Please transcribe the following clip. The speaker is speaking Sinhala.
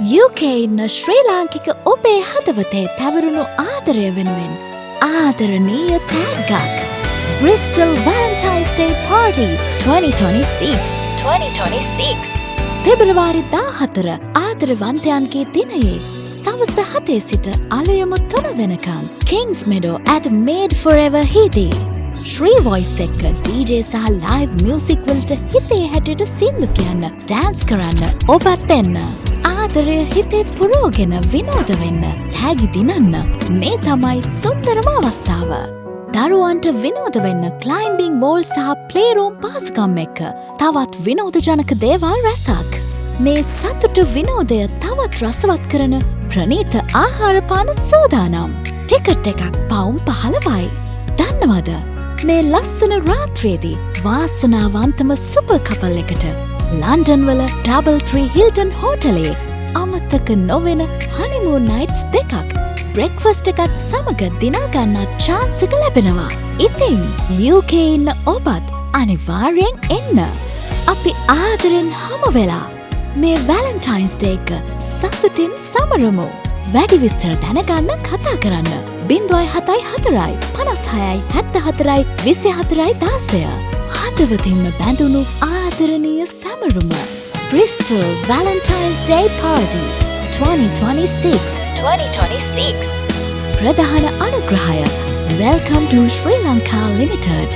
UK ඉන්න ශ්‍රී ලාංකික ඔබේ හදවතේ තැවරුණු ආදරය වෙනුවෙන් ආදරණීය තෑග්ගක් Bristol Valentine's Day Party 2026 පෙබරවාරි 14 ආදරවන්තයන්ගේ දිනයේ සවස 7 සිට අලුයම 3 වෙනකම් Kings Meadow at Made Forever හිදී ශ්‍රී වොයිස් එක්ක DJ සහ live music වලට හිතේ හැටියට සින්දු කියන්න dance කරන්න ඔබත් එන්න ආදරය හිතේ පුරෝගෙන විනෝද වෙන්න තෑගි දිනන්න මේ තමයි සුන්දරම අවස්ථාව දරුවන්ට විනෝද වෙන්න climbing wall සහ playroom පාසකම් එක්ක තවත් විනෝදජනක දේවල් රැසක් මේ සතුට විනෝදය තවත් රසවත් කරන ප්‍රණීත ආහාරපාන සූදානම් ටිකට් එකක් පවුම් 15යි දන්නවද මේ ලස්සන රාත්‍රියේදී වාසනාවන්තම සුපර් කපල් එකට ලන්ඩන් වල Doubletree Hilton හෝටලේ අමතක නොවෙන honeymoon nights දෙකක් බ්‍රෙක්ෆාස්ට් එකත් සමග දිනා ගන්නත් chance එක ලැබෙනවා. ඉතින් UK ඉන්න ඔබත් අනිවාර්යෙන් එන්න. අපි ආදරෙන් හමු වෙලා මේ Valentine's Day එක සතුටින් සමරමු. වැඩි විස්තර දැනගන්න කතා කරන්න 074 56 74 24 16 හදවතින්ම බැඳුණු ආදරණීය සමරුම Bristol Valentine's Day Party 2026 ප්‍රධාන අනුග්‍රහය Welcome to Sri Lanka Limited